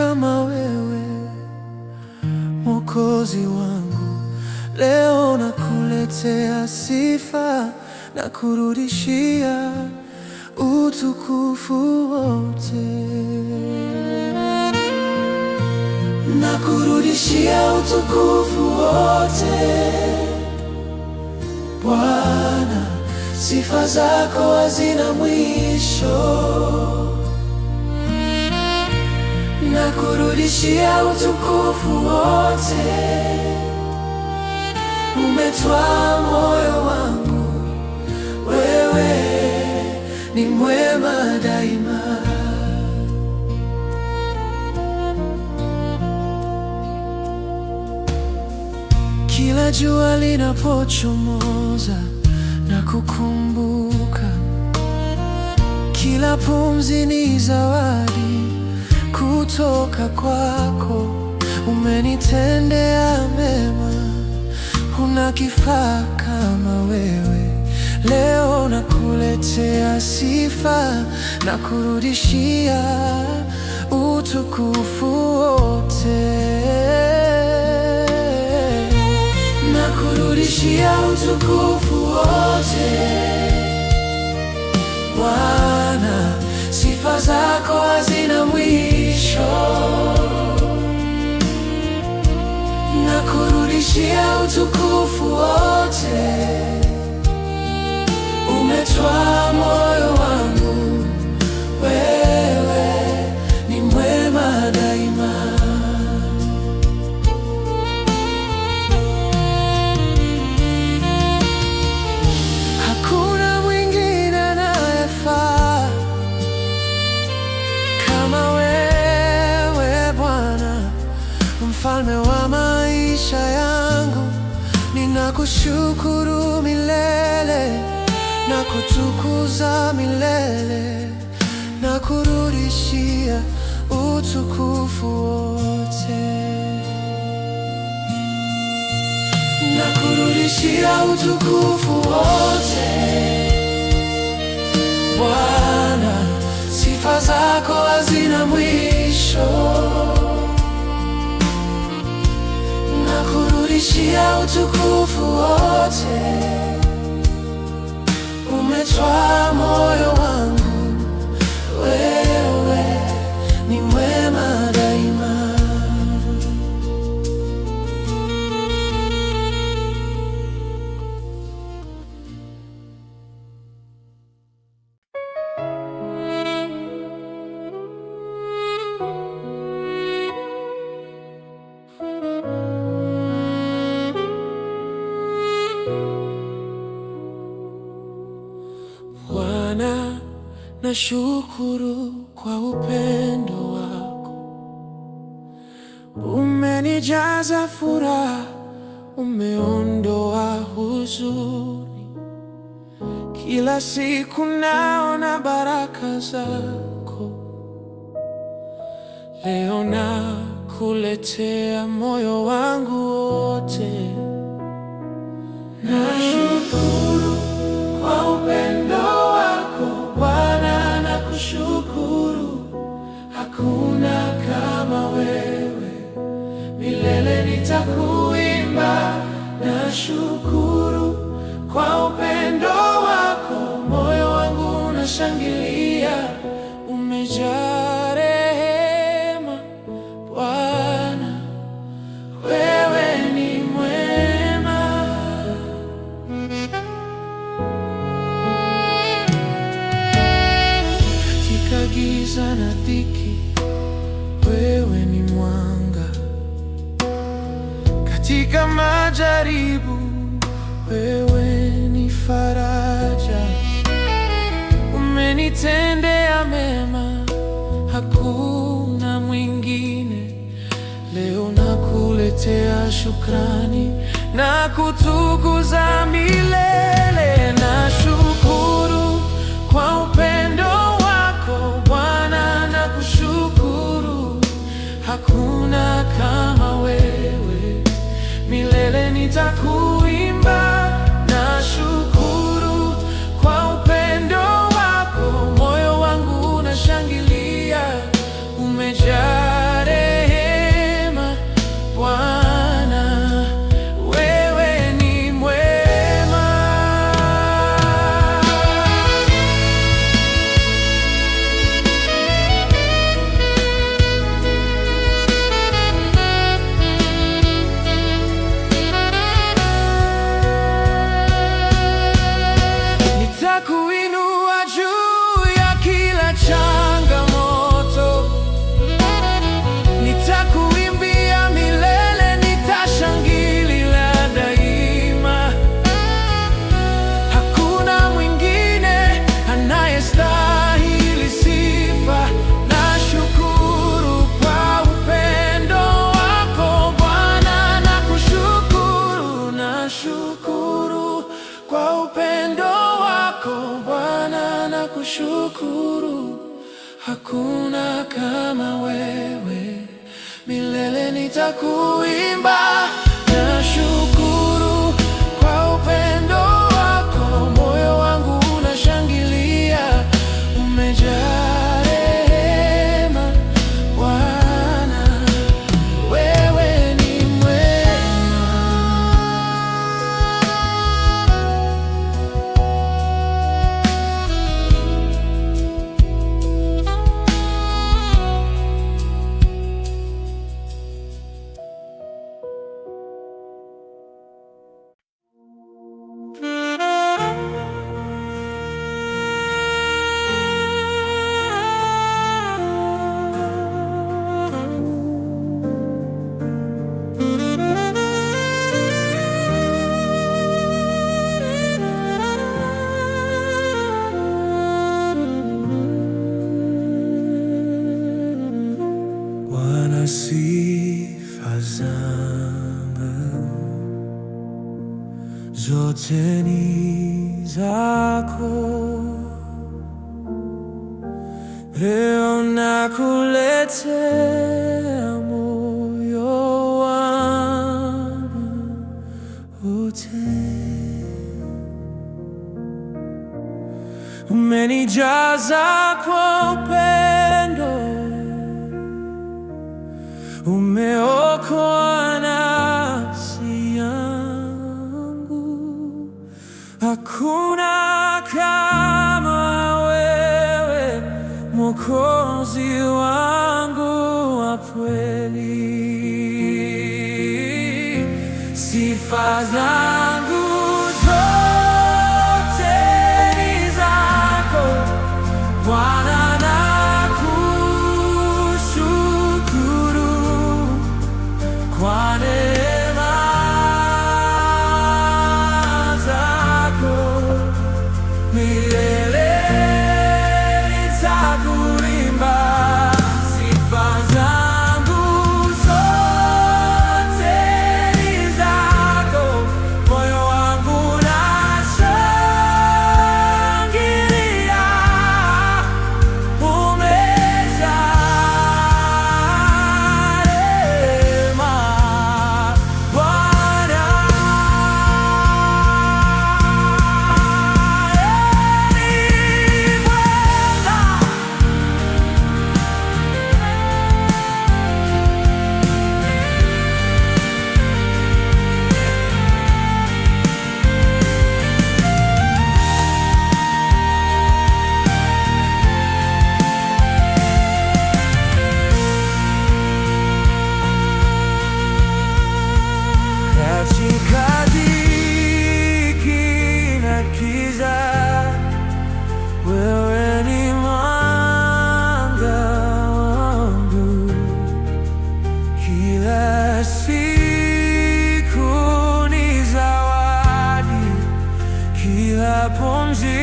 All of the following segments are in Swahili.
kama wewe, Mwokozi wangu. Leo nakuletea sifa na kurudishia utukufu wote, na kurudishia utukufu wote. Bwana, sifa zako hazina mwisho, na kurudishia utukufu wote. Umetwaa moyo wangu, wewe ni mwema daima. Kila jua linapochomoza na kukumbuka, kila pumzi ni zawadi kutoka kwako. Umenitendea mema, huna kifaa kama wewe. Leo nakuletea sifa na kurudishia utukufu wote, na kurudishia utukufu wote. Bwana, sifa zako hazina mwisho, na kurudishia utukufu wote. Umetwaa moyo wangu, wewe ni mwema daima. Hakuna mwingine anayefaa kama wewe Bwana, mfalme wa maisha yangu. Ninakushukuru milele na kutukuza milele, na kurudishia utukufu wote, na kurudishia utukufu wote. Bwana, sifa zako hazina mwisho, na kurudishia utukufu wote. Umetwaa moyo wangu, wewe ni mwema daima. Bwana, nashukuru kwa upendo wako. Umenijaza furaha, umeondoa huzuni. Kila siku naona baraka zako. Leo nakuletea moyo wangu wote. Nashukuru kwa upendo wako Bwana, nakushukuru. Hakuna kama wewe, milele nitakuimba. Nashukuru kwa upendo wako, moyo wangu unashangilia. Umejaa rehema Bwana, wewe ni mwema. Katika giza na dhiki, wewe ni mwanga. Katika majaribu, wewe ni faraja. Umenitendea mema, hakuna mwingine. Leo nakuletea shukrani na kutukuza milele. Nashukuru kwa upendo wako Bwana, nakushukuru. Hakuna kama wewe, milele nitakuimba. Nashukuru kwa upendo wako, moyo wangu unashangilia. Umejaa nitakuimba. Nashukuru kwa upendo wako, moyo wangu unashangilia. Umejaa rehema Bwana, wewe ni mwema. Bwana, sifa zangu zote ni zako. Leo nakuletea moyo wangu wote. Umenijaza kwa upendo, umeokoa nafsi yangu. Hakuna kama wewe, Mwokozi wangu wa kweli. Sifa zangu zote ni zako Bwana. Kwa neema zako milele nitakuimba. Sifa zangu zote ni zako, moyo wangu unashangilia. Katika dhiki na giza, wewe ni mwanga wangu. Kila siku ni zawadi, kila pumzi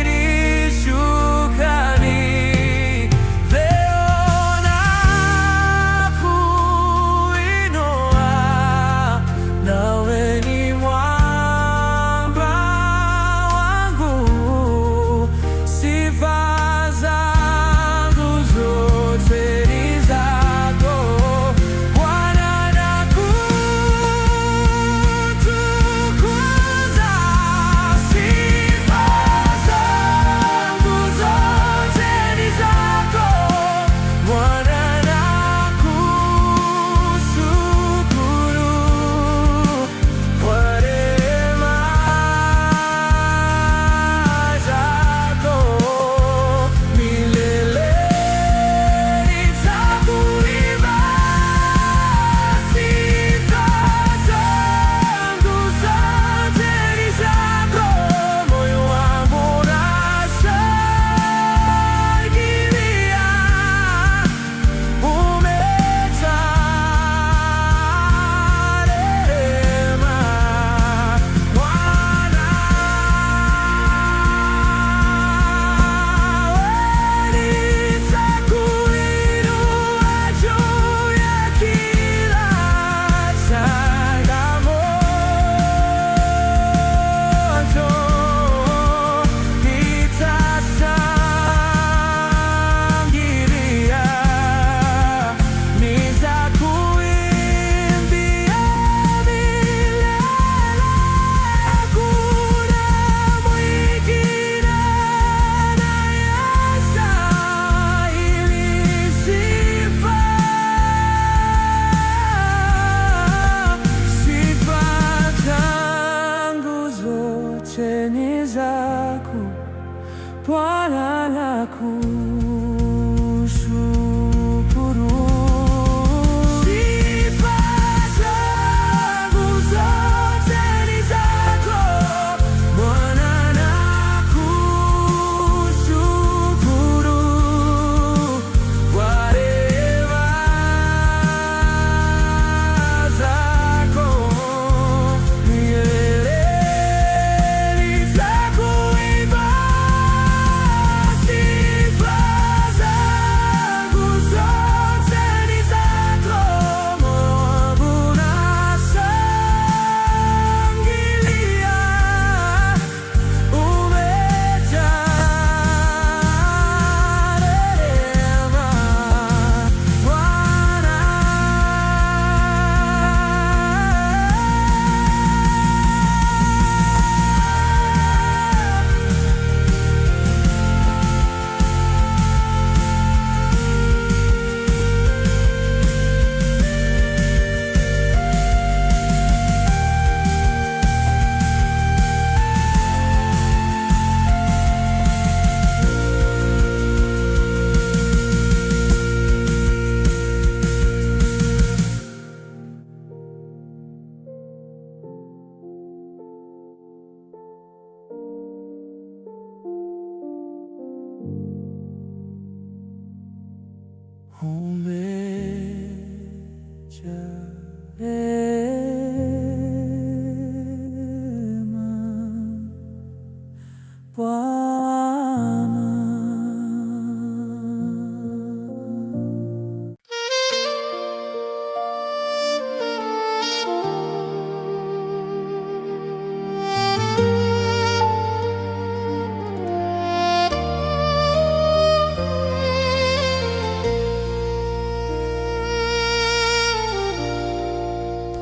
ni shukrani. Leo nakuinua, nawe ni mwamba wangu. Sifa zangu zote ni zako Bwana, nakutukuza. Sifa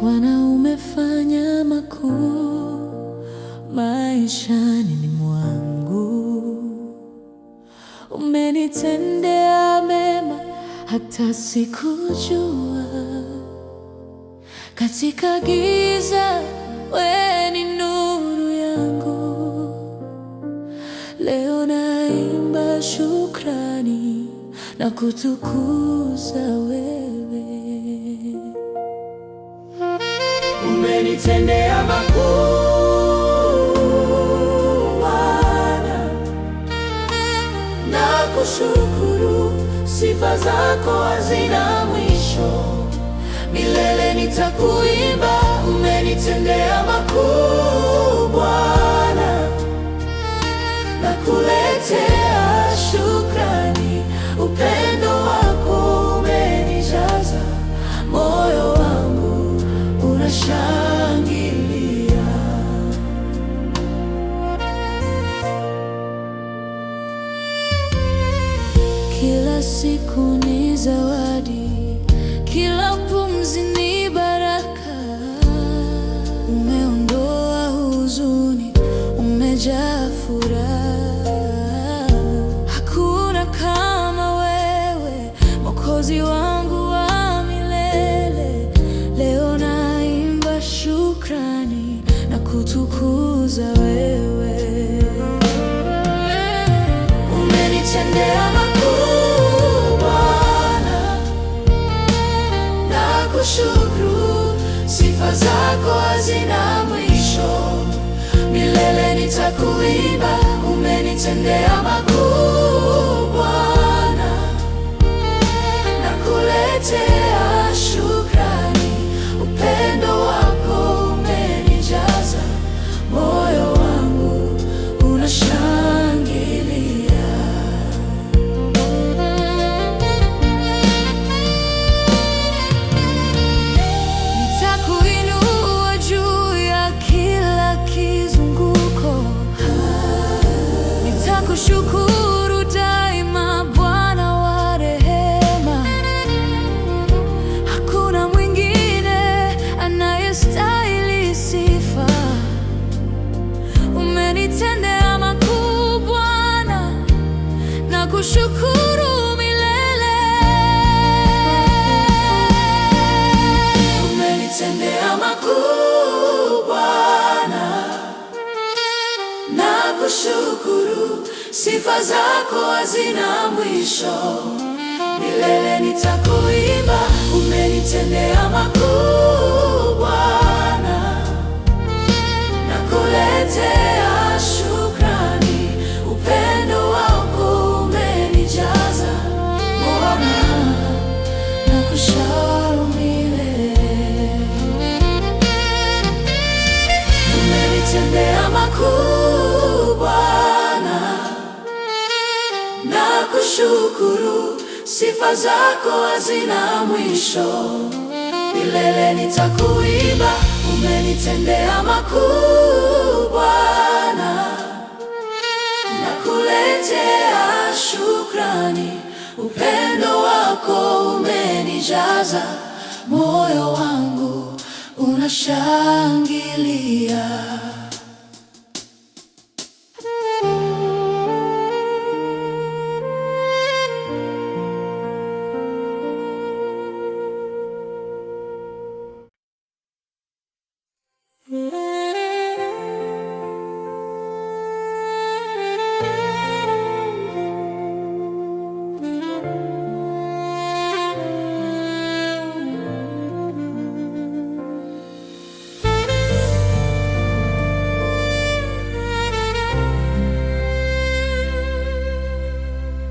Bwana, umefanya makuu maishani mwangu. Umenitendea mema hata sikujua. Katika giza wewe ni nuru yangu. Leo naimba shukrani na kutukuza wewe. Umenitendea makuu Bwana, nakushukuru. Sifa zako hazina mwisho, milele nitakuimba. Umenitendea makuu Bwana, nakuletea shukrani. Upendo wako umenijaza, moyo wangu unashangilia. Kila siku ni zawadi, kila pumzi ni baraka. Umeondoa huzuni, umejaa furaha. Hakuna kama wewe, Mwokozi wangu wa milele. Leo naimba shukrani na kutukuza wewe. Umenitendea makuu Bwana, nakushukuru. Sifa zako hazina mwisho, milele nitakuimba. Umenitendea makuu Bwana, nakuletea shukrani. Upendo wako umenijaza, moyo wangu unashangilia. Nitakuinua juu ya kila kizunguko. Nitakushukuru daima, Bwana wa rehema. Hakuna mwingine anayestahili sifa. Umenitendea makuu Bwana, nakushukuru milele. Umenitendea makuu Bwana, nakushukuru. Sifa zako hazina mwisho, milele nitakuimba. Umenitendea makuu Bwana, nakuletea shukrani. Upendo wako umenijaza, Bwana, nakushukuru milele. Umenitendea makuu Bwana, nakushukuru. Sifa zako hazina mwisho, milele nitakuimba. Umenitendea makuu Bwana, nakuletea shukrani. Upendo wako umenijaza, moyo wangu unashangilia.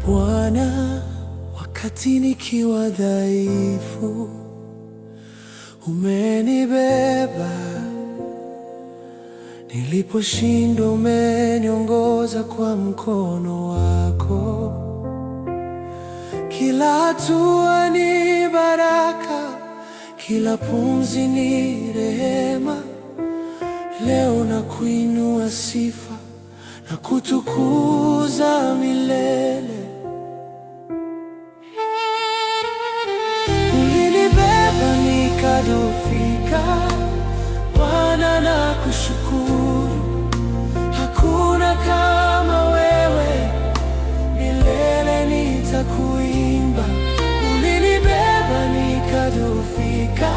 Bwana, wakati nikiwa dhaifu, umenibeba. Niliposhindwa, umeniongoza kwa mkono wako. Kila hatua ni baraka, kila pumzi ni rehema. Leo nakuinua sifa na kutukuza milele. Ulinibeba nikadhoofika. Bwana nakushukuru, hakuna kama wewe, milele nitakuimba. Ulinibeba nikadhoofika,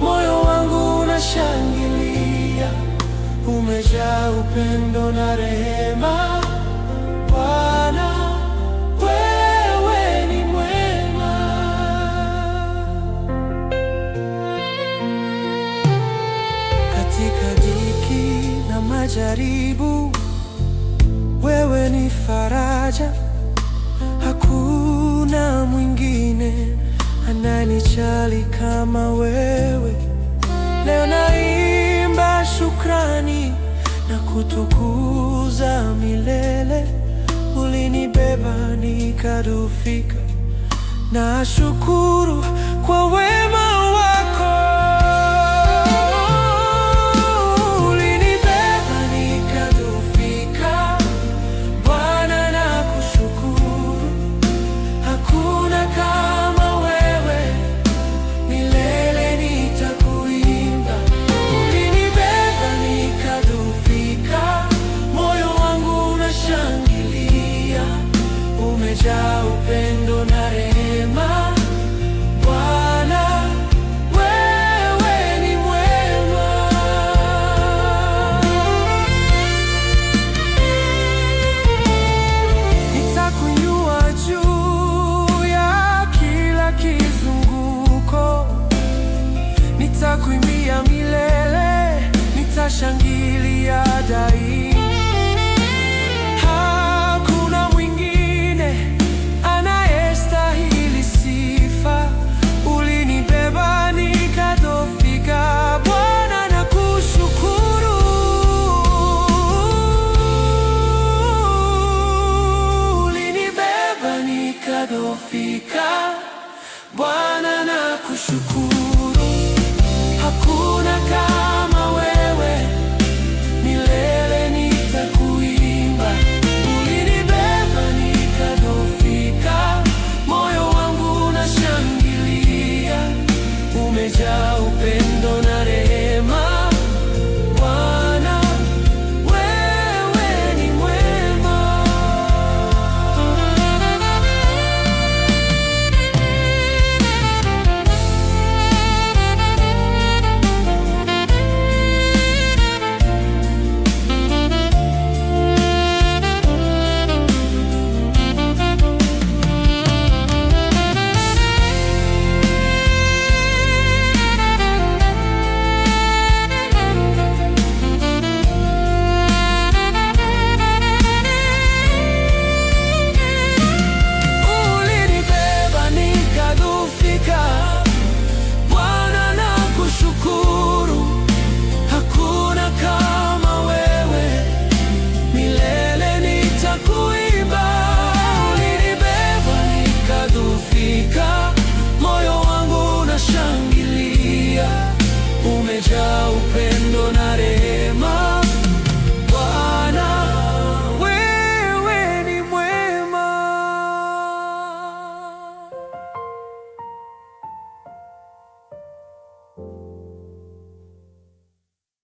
moyo wangu unashangilia. Umejaa upendo na rehema, Bwana wewe ni mwema. Katika dhiki na majaribu, wewe ni faraja. Hakuna mwingine ananijali kama wewe. Leo naimba shukrani na kutukuza milele. Ulinibeba nikadhoofika, nashukuru kwa wema wako. Ulinibeba nikadhoofika, Bwana nakushukuru. Hakuna kama wewe, milele nitakuimba. Ulinibeba nikadhoofika, moyo wangu unashangilia. Umejaa upendo na rehema, Bwana wewe ni mwema. Nitakuinua juu ya kila kizunguko, nitakuimbia milele, nitashangilia daima. Hakuna mwingine anayestahili sifa. Ulinibeba nikadhoofika, Bwana nakushukuru. Ulinibeba nikadhoofika, Bwana nakushukuru.